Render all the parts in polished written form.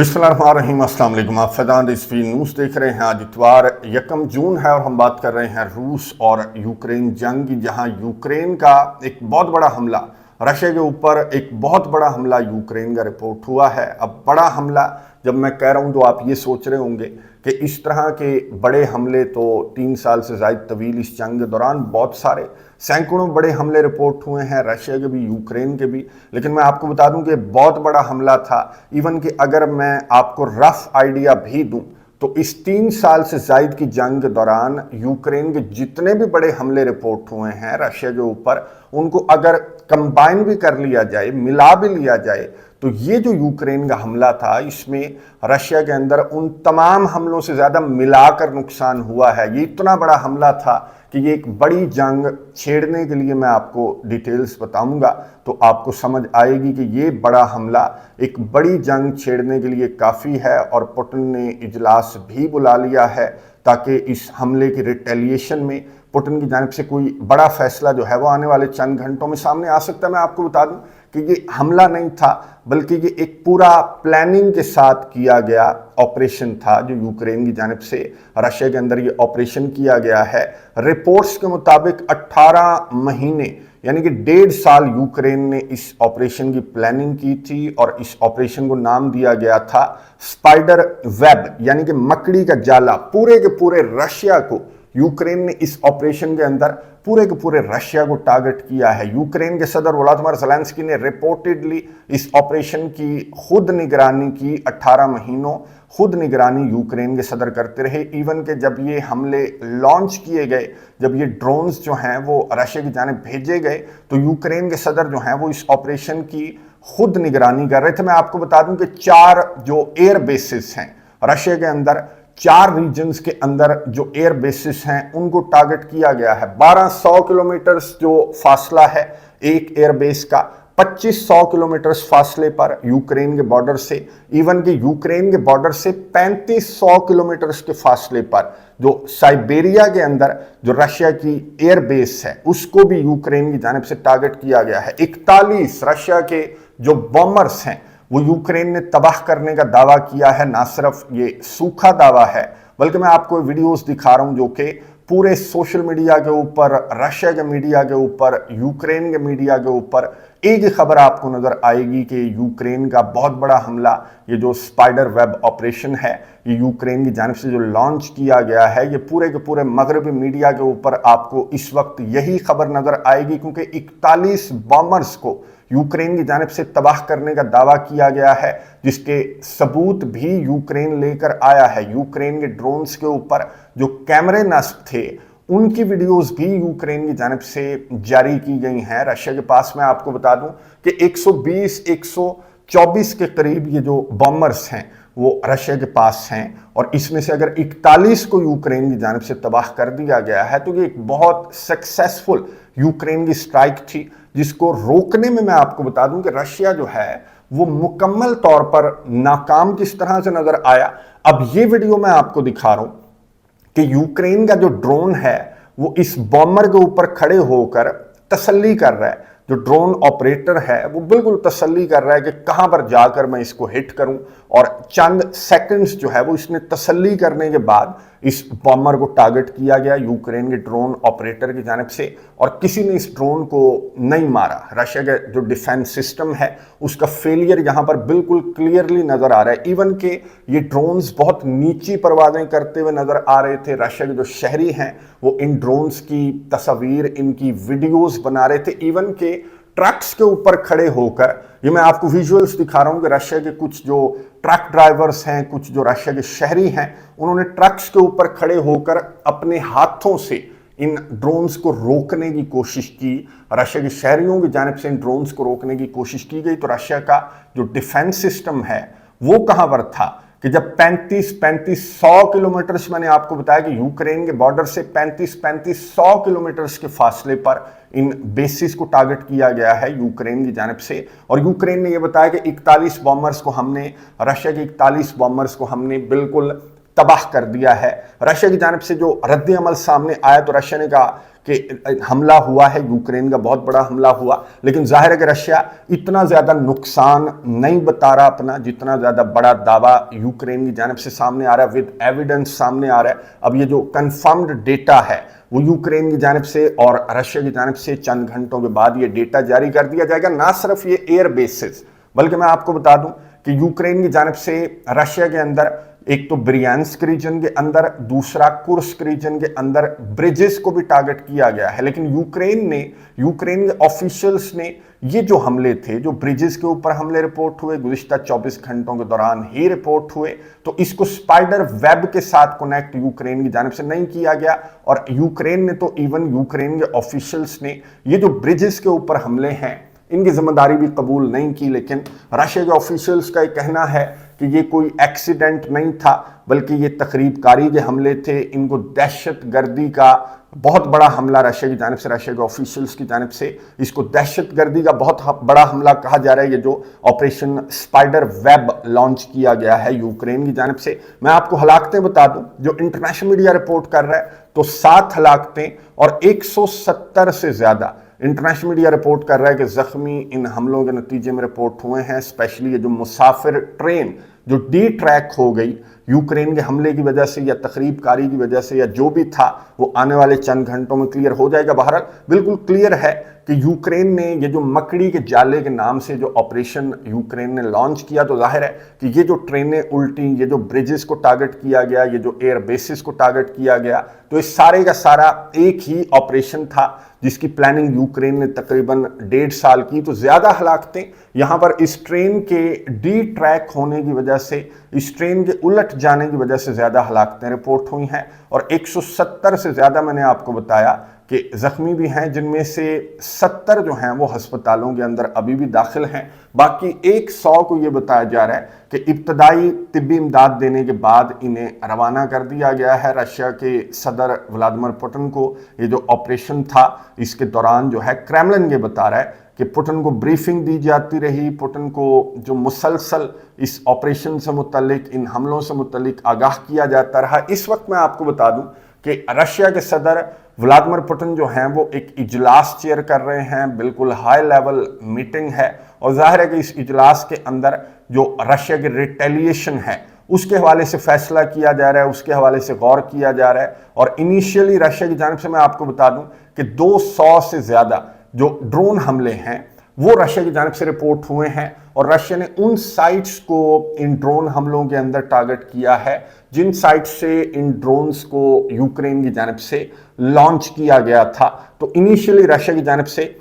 बिस्मिल्लाहिर्रहमानिर्रहीम। अस्सलाम वालेकुम। आप फैज़ान स्पीड न्यूज़ देख रहे हैं। आज इतवार 1 जून है और हम बात कर रहे हैं रूस और यूक्रेन जंग की, जहां यूक्रेन का एक बहुत बड़ा हमला रशिया के ऊपर, एक बहुत बड़ा हमला यूक्रेन का रिपोर्ट हुआ है। अब बड़ा हमला जब मैं कह रहा हूं तो आप ये सोच रहे होंगे कि इस तरह के बड़े हमले तो 3 साल से ज़्यादा तवील इस जंग के दौरान बहुत सारे सैकड़ों बड़े हमले रिपोर्ट हुए हैं, रशिया के भी यूक्रेन के भी। लेकिन मैं आपको बता दूं कि बहुत बड़ा हमला था। इवन कि अगर मैं आपको रफ आइडिया भी दूं तो इस 3 साल से जायद की जंग के दौरान यूक्रेन के जितने भी बड़े हमले रिपोर्ट हुए हैं रशिया के ऊपर, उनको अगर कंबाइन भी कर लिया जाए, मिला भी लिया जाए, तो ये जो यूक्रेन का हमला था इसमें रशिया के अंदर उन तमाम हमलों से ज़्यादा मिलाकर नुकसान हुआ है। ये इतना बड़ा हमला था कि ये एक बड़ी जंग छेड़ने के लिए मैं आपको डिटेल्स बताऊंगा तो आपको समझ आएगी कि ये बड़ा हमला एक बड़ी जंग छेड़ने के लिए काफ़ी है। और पुतिन ने इजलास भी बुला लिया है ताकि इस हमले की रिटेलिएशन में पुतिन की जानिब से कोई बड़ा फैसला जो है वो आने वाले चंद घंटों में सामने आ सकता है। मैं आपको बता दूं कि ये हमला नहीं था बल्कि ये एक पूरा प्लानिंग के साथ किया गया ऑपरेशन था जो यूक्रेन की जानिब से रशिया के अंदर ये ऑपरेशन किया गया है। रिपोर्ट्स के मुताबिक 18 महीने यानी कि 1.5 साल यूक्रेन ने इस ऑपरेशन की प्लानिंग की थी और इस ऑपरेशन को नाम दिया गया था स्पाइडर वेब, यानी कि मकड़ी का जाला। पूरे के पूरे रशिया को यूक्रेन ने इस ऑपरेशन के अंदर पूरे के पूरे रशिया को टारगेट किया है। यूक्रेन के सदर वोलोदिमीर ज़ेलेंस्की ने रिपोर्टेडली इस ऑपरेशन की खुद निगरानी की। 18 महीनों खुद निगरानी यूक्रेन के सदर करते रहे। इवन के जब ये हमले लॉन्च किए गए, जब ये ड्रोन्स जो हैं वो रशिया की जानिब भेजे गए, तो यूक्रेन के सदर जो हैं वो इस ऑपरेशन की खुद निगरानी कर रहे थे। मैं आपको बता दूं कि 4 जो एयर बेसिस हैं रशिया के अंदर, 4 रीजन्स के अंदर जो एयर बेसिस हैं उनको टारगेट किया गया है। 1200 किलोमीटर जो फासला है एक एयर बेस का, 2500 किलोमीटर फासले पर यूक्रेन के बॉर्डर से, इवन कि यूक्रेन के बॉर्डर से 3500 किलोमीटर के फासले पर जो साइबेरिया के अंदर जो रशिया की एयर बेस है उसको भी यूक्रेन की जानिब से टारगेट किया गया है। 41 रशिया के जो बॉम्बर्स हैं वो यूक्रेन ने तबाह करने का दावा किया है। ना सिर्फ ये सूखा दावा है बल्कि मैं आपको वीडियोस दिखा रहा हूं जो कि पूरे सोशल मीडिया के ऊपर, रशिया के मीडिया के ऊपर, यूक्रेन के मीडिया के ऊपर एक ही खबर आपको नजर आएगी कि यूक्रेन का बहुत बड़ा हमला, ये जो स्पाइडर वेब ऑपरेशन है, ये यूक्रेन की जानिब से जो लॉन्च किया गया है, ये पूरे के पूरे मगरबी मीडिया के ऊपर आपको इस वक्त यही खबर नजर आएगी क्योंकि 41 बॉम्बर्स को यूक्रेन की जानिब से तबाह करने का दावा किया गया है, जिसके सबूत भी यूक्रेन लेकर आया है। यूक्रेन के ड्रोन्स के ऊपर जो कैमरे नस्ब थे उनकी वीडियोस भी यूक्रेन की जानिब से जारी की गई हैं। रशिया के पास मैं आपको बता दूं कि 120-124 के करीब ये जो बॉम्बर्स हैं वो रशिया के पास हैं और इसमें से अगर 41 को यूक्रेन की जानिब से तबाह कर दिया गया है तो ये एक बहुत सक्सेसफुल यूक्रेन की स्ट्राइक थी, जिसको रोकने में मैं आपको बता दूं कि रशिया जो है वो मुकम्मल तौर पर नाकाम किस तरह से नजर आया। अब ये वीडियो मैं आपको दिखा रहा हूं कि यूक्रेन का जो ड्रोन है वो इस बॉम्बर के ऊपर खड़े होकर तसल्ली कर रहा है। जो ड्रोन ऑपरेटर है वो बिल्कुल तसल्ली कर रहा है कि कहां पर जाकर मैं इसको हिट करूं, और चंद सेकंड्स जो है वो इसने तसल्ली करने के बाद इस बॉम्बर को टारगेट किया गया यूक्रेन के ड्रोन ऑपरेटर की जानिब से, और किसी ने इस ड्रोन को नहीं मारा। रशिया का जो डिफेंस सिस्टम है उसका फेलियर यहां पर बिल्कुल क्लियरली नजर आ रहा है। इवन के ये ड्रोन्स बहुत नीची परवाजें करते हुए नजर आ रहे थे। रशिया के जो शहरी हैं वो इन ड्रोन्स की तस्वीर, इनकी वीडियोस बना रहे थे। इवन के ट्रक्स के ऊपर खड़े होकर, ये मैं आपको विजुअल्स दिखा रहा हूं कि रशिया के कुछ जो ट्रक ड्राइवर्स हैं, कुछ जो रशिया के शहरी हैं, उन्होंने ट्रक्स के ऊपर खड़े होकर अपने हाथों से इन ड्रोन्स को रोकने की कोशिश की। रशिया के शहरियों की जानिब से इन ड्रोन्स को रोकने की कोशिश की गई। तो रशिया का जो डिफेंस सिस्टम है वो कहां पर था कि जब 35-100 किलोमीटर, मैंने आपको बताया कि यूक्रेन के बॉर्डर से 35-100 किलोमीटर के फासले पर इन बेसिस को टारगेट किया गया है यूक्रेन की जानिब से। और यूक्रेन ने यह बताया कि 41 बॉम्बर्स को हमने, रशिया के 41 बॉम्बर्स को हमने बिल्कुल तबाह कर दिया है। रशिया की जानिब से जो रद्द अमल सामने आया तो रशिया ने कहा कि हमला हुआ है, यूक्रेन का बहुत बड़ा हमला हुआ, लेकिन जाहिर है कि रशिया इतना ज़्यादा नुकसान नहीं बता रहा अपना जितना ज़्यादा बड़ा दावा यूक्रेन की जानिब से सामने आ रहा है, विद एविडेंस सामने आ रहा है। अब ये जो कंफर्म्ड डेटा है वो यूक्रेन की जानिब से और रशिया की जानिब से चंद घंटों के बाद ये डेटा जारी कर दिया जाएगा। ना सिर्फ ये एयर बेसिस, बल्कि मैं आपको बता दूं कि यूक्रेन की जानिब से रशिया के अंदर एक तो ब्रियांस्क रीजन के अंदर, दूसरा कुर्स्क रीजन के अंदर ब्रिजेस को भी टारगेट किया गया है। लेकिन यूक्रेन के ऑफिशियल्स ने ये जो हमले थे, जो ब्रिजेस के ऊपर हमले रिपोर्ट हुए गुज़िश्ता 24 घंटों के दौरान ही रिपोर्ट हुए, तो इसको स्पाइडर वेब के साथ कनेक्ट यूक्रेन की जानिब से नहीं किया गया। और यूक्रेन ने तो यूक्रेन के ऑफिशियल्स ने ये जो ब्रिजेस के ऊपर हमले हैं इनकी जिम्मेदारी भी कबूल नहीं की। लेकिन रशिया के ऑफिशियल्स का कहना है कि ये कोई एक्सीडेंट नहीं था, बल्कि ये तकरीबकारी के हमले थे। इनको दहशतगर्दी का बहुत बड़ा हमला रशिया की जानिब से, रशिया के ऑफिशियल्स की जानिब से इसको दहशतगर्दी का बहुत बड़ा हमला कहा जा रहा है। ये जो ऑपरेशन स्पाइडर वेब लॉन्च किया गया है यूक्रेन की जानिब से, मैं आपको हलाकतें बता दूं जो इंटरनेशनल मीडिया रिपोर्ट कर रहा है, तो 7 हलाकतें और 170 से ज़्यादा इंटरनेशनल मीडिया रिपोर्ट कर रहा है कि जख्मी इन हमलों के नतीजे में रिपोर्ट हुए हैं। स्पेशली ये जो मुसाफिर ट्रेन जो डी ट्रैक हो गई यूक्रेन के हमले की वजह से या तकरीबकारी की वजह से या जो भी था, वो आने वाले चंद घंटों में क्लियर हो जाएगा। बहरहाल बिल्कुल क्लियर है कि यूक्रेन ने ये जो मकड़ी के जाले के नाम से जो ऑपरेशन यूक्रेन ने लॉन्च किया, तो जाहिर है कि ये जो ट्रेनें उल्टी, ये जो ब्रिजेस को टारगेट किया गया, ये जो एयर बेसिस को टारगेट किया गया, तो इस सारे का सारा एक ही ऑपरेशन था जिसकी प्लानिंग यूक्रेन ने तकरीबन 1.5 साल की। तो ज़्यादा हलाकतें यहाँ पर इस ट्रेन के डी ट्रैक होने की वजह से, इस ट्रेन के उलट जाने की वजह से ज़्यादा हलाकतें रिपोर्ट हुई हैं। और 170 से ज़्यादा मैंने आपको बताया कि ज़ख्मी भी हैं, जिनमें से 70 जो हैं वो अस्पतालों के अंदर अभी भी दाखिल हैं। बाकी 100 को ये बताया जा रहा है कि इब्तदाई तिब्बी इमदाद देने के बाद इन्हें रवाना कर दिया गया है। रशिया के सदर व्लादिमीर पुतिन को ये जो ऑपरेशन था, इसके दौरान जो है क्रेमलिन ये बता रहा है कि पुतिन को ब्रीफिंग दी जाती रही, पुतिन को जो मुसलसल इस ऑपरेशन से मुतल्लिक, इन हमलों से मुतल्लिक आगाह किया जाता रहा। इस वक्त मैं आपको बता दूं कि रशिया के सदर व्लादिमीर पुतिन जो हैं वो एक इजलास चेयर कर रहे हैं, बिल्कुल हाई लेवल मीटिंग है। और जाहिर है कि इस इजलास के अंदर जो रशिया की रिटेलिएशन है उसके हवाले से फैसला किया जा रहा है, उसके हवाले से गौर किया जा रहा है। और इनिशियली रशिया की जानिब से मैं आपको बता दूं कि 200 से ज़्यादा जो ड्रोन हमले हैं वो रशिया की जानिब से रिपोर्ट हुए हैं। और रशिया ने उन साइट्स को इन ड्रोन हमलों के अंदर टारगेट किया है जिन साइट से इन ड्रोन्स को यूक्रेन की जानिब से लॉन्च किया गया था। तो इनिशियली रशिया की जानिब से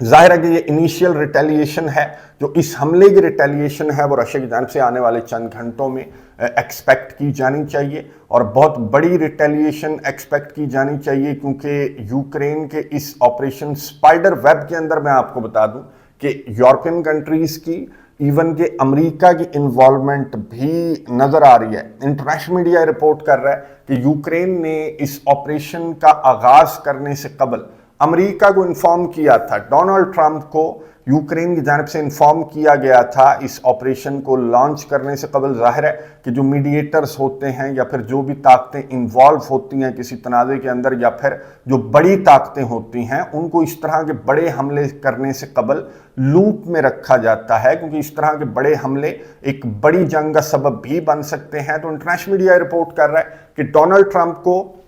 जाहिर है कि ये इनिशियल रिटेलिएशन है, जो इस हमले की रिटेलिएशन है वो रशिया की जानिब से आने वाले चंद घंटों में एक्सपेक्ट की जानी चाहिए। और बहुत बड़ी रिटेलिएशन एक्सपेक्ट की जानी चाहिए, क्योंकि यूक्रेन के इस ऑपरेशन स्पाइडर वेब के अंदर मैं आपको बता दूं कि यूरोपियन कंट्रीज़ की, इवन के अमेरिका की इन्वॉल्वमेंट भी नज़र आ रही है। इंटरनेशनल मीडिया रिपोर्ट कर रहा है कि यूक्रेन ने इस ऑपरेशन का आगाज़ करने से कबल अमेरिका को इन्फॉर्म किया था, डोनाल्ड ट्रंप को यूक्रेन की जानिब से इन्फॉर्म किया गया था इस ऑपरेशन को लॉन्च करने से कबल। जाहिर है कि जो मीडिएटर्स होते हैं या फिर जो भी ताकतें इन्वॉल्व होती हैं किसी तनाज़े के अंदर, या फिर जो बड़ी ताकतें होती हैं, उनको इस तरह के बड़े हमले करने से कबल लूप में रखा जाता है, क्योंकि इस तरह के बड़े हमले एक बड़ी जंग का सबब भी बन सकते हैं। तो इंटरनेशनल मीडिया रिपोर्ट कर रहा है कि डोनाल्ड ट्रंप को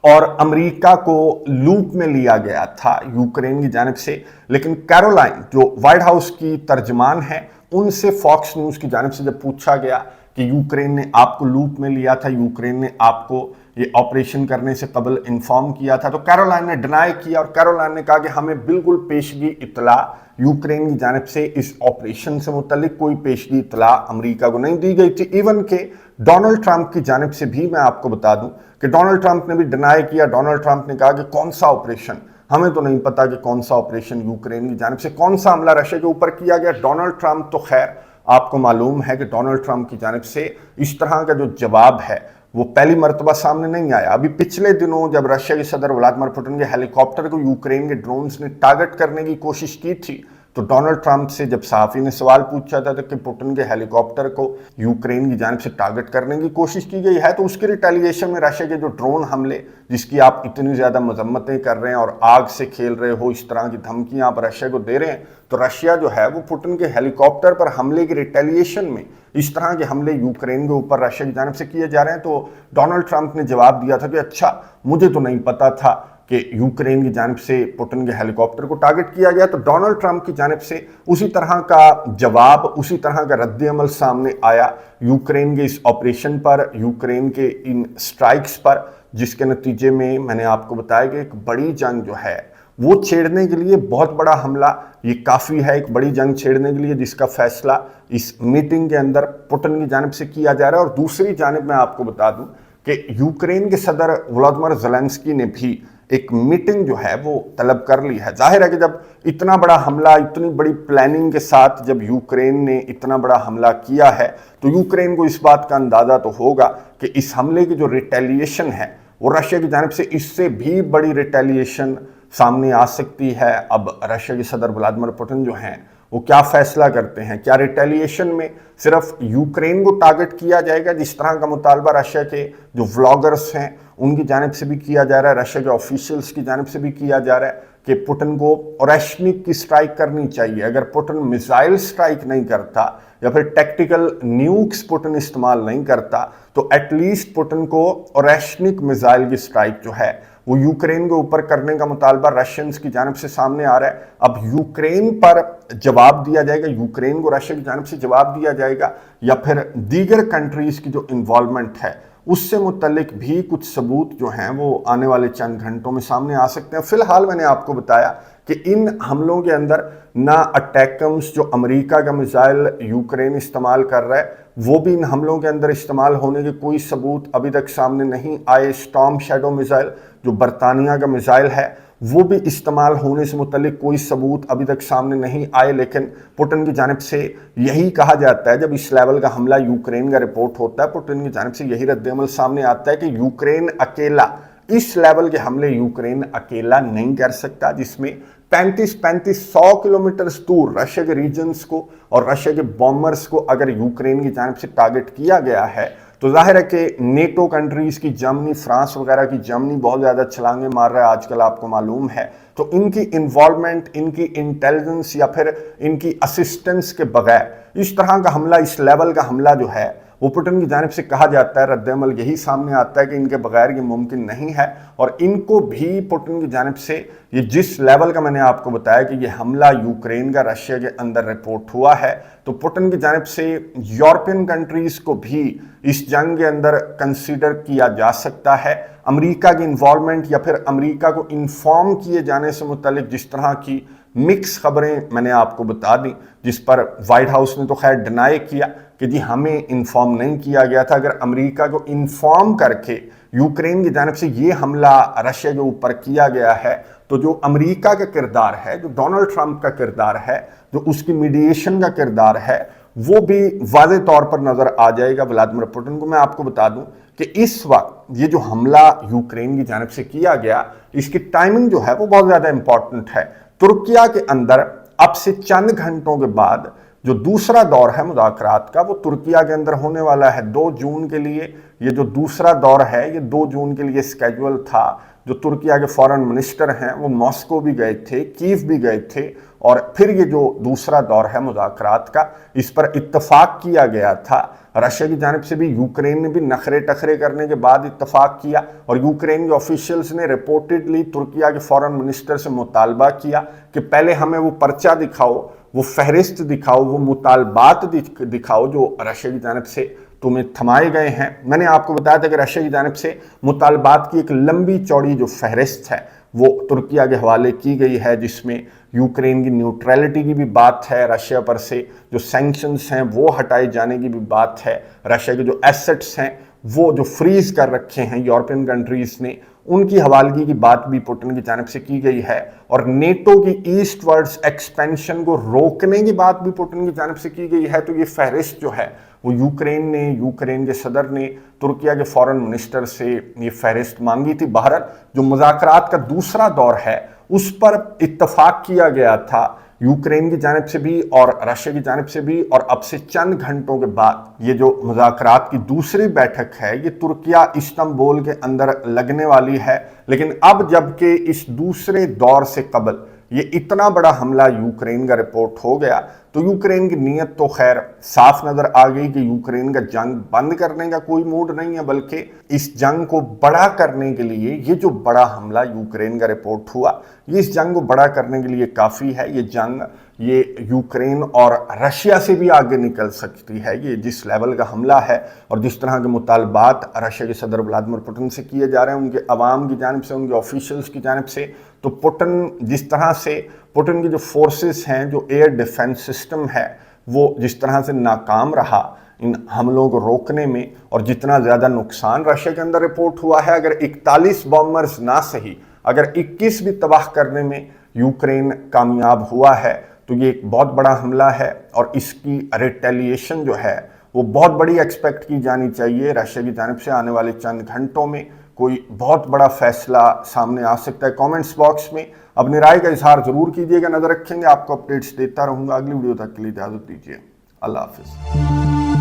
और अमेरिका को लूप में लिया गया था यूक्रेन की जानिब से। लेकिन कैरोलाइन जो व्हाइट हाउस की तर्जमान है, उनसे फॉक्स न्यूज़ की जानिब से जब पूछा गया कि यूक्रेन ने आपको लूप में लिया था, यूक्रेन ने आपको ये ऑपरेशन करने से कबल इन्फॉर्म किया था, तो कैरोलाइन ने डिनाई किया। और कैरोलाइन ने कहा कि हमें बिल्कुल पेशगी इत्तला यूक्रेन की जानिब से इस ऑपरेशन से मुतल्लिक कोई पेशगी इत्तला अमेरिका को नहीं दी गई थी। इवन के डोनाल्ड ट्रंप की जानिब से भी मैं आपको बता दूं कि डोनाल्ड ट्रंप ने भी डिनाई किया। डोनाल्ड ट्रंप ने कहा कि कौन सा ऑपरेशन, हमें तो नहीं पता कि कौन सा ऑपरेशन यूक्रेन की जानिब से, कौन सा हमला रशिया के ऊपर किया गया। डोनाल्ड ट्रंप तो खैर आपको मालूम है कि डोनाल्ड ट्रंप की जानिब से इस तरह का जो जवाब है वो पहली मरतबा सामने नहीं आया। अभी पिछले दिनों जब रशिया के सदर व्लादिमीर पुतिन के हेलीकॉप्टर को यूक्रेन के ड्रोन्स ने टारगेट करने की कोशिश की थी, तो डोनाल्ड ट्रंप से जब सहाफ़ी ने सवाल पूछा था कि पुतिन के हेलीकॉप्टर को यूक्रेन की जानिब से टारगेट करने की कोशिश की गई है, तो उसके रिटेलिएशन में रशिया के जो ड्रोन हमले, जिसकी आप इतनी ज़्यादा मजम्मतें कर रहे हैं और आग से खेल रहे हो, इस तरह की धमकियां आप रशिया को दे रहे हैं, तो रशिया जो है वो पुतिन के हेलीकॉप्टर पर हमले की रिटेलिएशन में इस तरह के हमले यूक्रेन के ऊपर रशिया की जानिब से किए जा रहे हैं। तो डोनाल्ड ट्रंप ने जवाब दिया था कि अच्छा, मुझे तो नहीं पता था कि यूक्रेन की जानिब से पुतिन के हेलीकॉप्टर को टारगेट किया गया। तो डोनाल्ड ट्रंप की जानिब से उसी तरह का जवाब, उसी तरह का रद्द-ए-अमल सामने आया यूक्रेन के इस ऑपरेशन पर, यूक्रेन के इन स्ट्राइक्स पर, जिसके नतीजे में मैंने आपको बताया कि एक बड़ी जंग जो है वो छेड़ने के लिए, बहुत बड़ा हमला ये काफ़ी है एक बड़ी जंग छेड़ने के लिए, जिसका फैसला इस मीटिंग के अंदर पुतिन की जानिब से किया जा रहा है। और दूसरी जानिब मैं आपको बता दूं कि यूक्रेन के सदर व्लादिमीर ज़ेलेंस्की ने भी एक मीटिंग जो है वो तलब कर ली है। जाहिर है कि जब इतना बड़ा हमला, इतनी बड़ी प्लानिंग के साथ जब यूक्रेन ने इतना बड़ा हमला किया है, तो यूक्रेन को इस बात का अंदाज़ा तो होगा कि इस हमले की जो रिटेलिएशन है वो रशिया की जानिब से इससे भी बड़ी रिटेलिएशन सामने आ सकती है। अब रशिया के सदर व्लादिमीर पुतिन जो हैं वो क्या फैसला करते हैं? क्या रिटेलिएशन में सिर्फ यूक्रेन को टारगेट किया जाएगा, जिस तरह का मुतालबा रशिया के जो व्लॉगर्स हैं उनकी जानिब से भी किया जा रहा है, रशिया के ऑफिशियल्स की जानिब से भी किया जा रहा है कि पुतिन को ओरेशनिक की स्ट्राइक करनी चाहिए। अगर पुतिन मिसाइल स्ट्राइक नहीं करता या फिर टैक्टिकल न्यूक्स पुतिन इस्तेमाल नहीं करता, तो एटलीस्ट पुतिन को ओरेशनिक मिसाइल की स्ट्राइक जो है वो यूक्रेन के ऊपर करने का मुतालबा रशियंस की जानिब से सामने आ रहा है। अब यूक्रेन पर जवाब दिया जाएगा, यूक्रेन को रशिया की जानिब से जवाब दिया जाएगा, या फिर दीगर कंट्रीज की जो इन्वॉल्वमेंट है उससे मुतल्लिक भी कुछ सबूत जो हैं वो आने वाले चंद घंटों में सामने आ सकते हैं। फिलहाल मैंने आपको बताया कि इन हमलों के अंदर ना अटैकम्स जो अमेरिका का मिसाइल यूक्रेन इस्तेमाल कर रहा है वो भी इन हमलों के अंदर इस्तेमाल होने के कोई सबूत अभी तक सामने नहीं आए। स्टॉर्म शैडो मिसाइल जो बरतानिया का मिसाइल है वो भी इस्तेमाल होने से मुतल्लिक कोई सबूत अभी तक सामने नहीं आए, लेकिन पुतिन की जानिब से यही कहा जाता है जब इस लेवल का हमला यूक्रेन का रिपोर्ट होता है, पुतिन की जानिब से यही रद्द-ए-अमल सामने आता है कि यूक्रेन अकेला इस लेवल के हमले यूक्रेन अकेला नहीं कर सकता, जिसमें 35-100 किलोमीटर दूर रशिया के रीजन्स को और रशिया के बॉम्बर्स को अगर यूक्रेन की जानिब से टारगेट किया गया है तो जाहिर है कि नेटो कंट्रीज की जर्मनी, फ्रांस वगैरह की जर्मनी बहुत ज़्यादा छलांगे मार रहा है आजकल, आपको मालूम है। तो इनकी इन्वॉल्वमेंट, इनकी इंटेलिजेंस या फिर इनकी असिस्टेंस के बगैर इस तरह का हमला, इस लेवल का हमला जो है वो पुतिन की जानिब से कहा जाता है, रद्द-ए-अमल यही सामने आता है कि इनके बगैर ये मुमकिन नहीं है। और इनको भी पुतिन की जानिब से ये जिस लेवल का मैंने आपको बताया कि ये हमला यूक्रेन का रशिया के अंदर रिपोर्ट हुआ है, तो पुतिन की जानिब से यूरोपियन कंट्रीज को भी इस जंग के अंदर कंसीडर किया जा सकता है। अमेरिका की इन्वॉल्वमेंट या फिर अमेरिका को इन्फॉर्म किए जाने से मुतल्लिक जिस तरह की मिक्स खबरें मैंने आपको बता दी, जिस पर व्हाइट हाउस ने तो खैर डिनाई किया कि जी हमें इन्फॉर्म नहीं किया गया था। अगर अमेरिका को इन्फॉर्म करके यूक्रेन की जानिब से ये हमला रशिया के ऊपर किया गया है, तो जो अमेरिका का किरदार है, जो डोनाल्ड ट्रंप का किरदार है, जो उसकी मीडिएशन का किरदार है, वो भी वाज़े तौर पर नजर आ जाएगा व्लादिमीर पुतिन को। मैं आपको बता दूं कि इस वक्त ये जो हमला यूक्रेन की जानिब से किया गया, इसकी टाइमिंग जो है वो बहुत ज्यादा इंपॉर्टेंट है। तुर्किया के अंदर अब से चंद घंटों के बाद जो दूसरा दौर है मुज़ाकरात का, वो तुर्किया के अंदर होने वाला है 2 जून के लिए। ये जो दूसरा दौर है ये 2 जून के लिए स्केड्यूल था। जो तुर्किया के फॉरेन मिनिस्टर हैं वो मॉस्को भी गए थे, कीव भी गए थे, और फिर ये जो दूसरा दौर है मुज़ाकरात का, इस पर इत्तफाक किया गया था। रशिया की जानिब से भी, यूक्रेन ने भी नखरे टखरे करने के बाद इत्तफाक किया, और यूक्रेन के ऑफिशियल्स ने रिपोर्टेडली तुर्किया के फॉरेन मिनिस्टर से मुतालबा किया कि पहले हमें वो पर्चा दिखाओ, वो फहरिस्त दिखाओ, वो मुतालबात दिखाओ जो रशिया की जानिब से तुम्हें थमाए गए हैं। मैंने आपको बताया था कि रशिया की जानिब से मुतालबात की एक लंबी चौड़ी जो फहरिस्त है वो तुर्किया के हवाले की गई है, जिसमें यूक्रेन की न्यूट्रलिटी की भी बात है, रशिया पर से जो सैंक्शंस हैं वो हटाए जाने की भी बात है, रशिया के जो एसेट्स हैं वो जो फ्रीज कर रखे हैं यूरोपियन कंट्रीज ने उनकी हवालगी की बात भी पुतिन की जानिब से की गई है, और नेटो की ईस्ट वर्ड्स एक्सपेंशन को रोकने की बात भी पुतिन की जानिब से की गई है। तो ये फहरिस्त जो है वो यूक्रेन के सदर ने तुर्किया के फॉरेन मिनिस्टर से ये फहरिस्त मांगी थी। बहरहाल जो मुज़ाकरात का दूसरा दौर है उस पर इत्तफाक किया गया था यूक्रेन की जानिब से भी और रशिया की जानिब से भी, और अब से चंद घंटों के बाद ये जो मुज़ाकरात की दूसरी बैठक है ये तुर्किया इस्तांबुल के अंदर लगने वाली है। लेकिन अब जबकि इस दूसरे दौर से कबल ये इतना बड़ा हमला यूक्रेन का रिपोर्ट हो गया, तो यूक्रेन की नीयत तो खैर साफ नजर आ गई कि यूक्रेन का जंग बंद करने का कोई मूड नहीं है, बल्कि इस जंग को बड़ा करने के लिए ये जो बड़ा हमला यूक्रेन का रिपोर्ट हुआ, ये इस जंग को बड़ा करने के लिए काफ़ी है। ये जंग ये यूक्रेन और रशिया से भी आगे निकल सकती है। ये जिस लेवल का हमला है और जिस तरह के मुतालबात रशिया के सदर व्लादिमीर पुतिन से किए जा रहे हैं, उनके अवाम की जानिब से, उनके ऑफिशियल्स की जानिब से, तो पुतिन जिस तरह से, पुतिन की जो फोर्सेस हैं, जो एयर डिफेंस सिस्टम है, वो जिस तरह से नाकाम रहा इन हमलों को रोकने में, और जितना ज़्यादा नुकसान रशिया के अंदर रिपोर्ट हुआ है, अगर 41 बॉम्बर्स ना सही, अगर 21 भी तबाह करने में यूक्रेन कामयाब हुआ है, तो ये एक बहुत बड़ा हमला है और इसकी रिटेलिएशन जो है वो बहुत बड़ी एक्सपेक्ट की जानी चाहिए। रशिया की जानिब से आने वाले चंद घंटों में कोई बहुत बड़ा फैसला सामने आ सकता है। कमेंट्स बॉक्स में अपनी राय का इजहार जरूर कीजिएगा। नजर रखेंगे, आपको अपडेट्स देता रहूंगा। अगली वीडियो तक के लिए इजाजत दीजिए। अल्लाह हाफिज।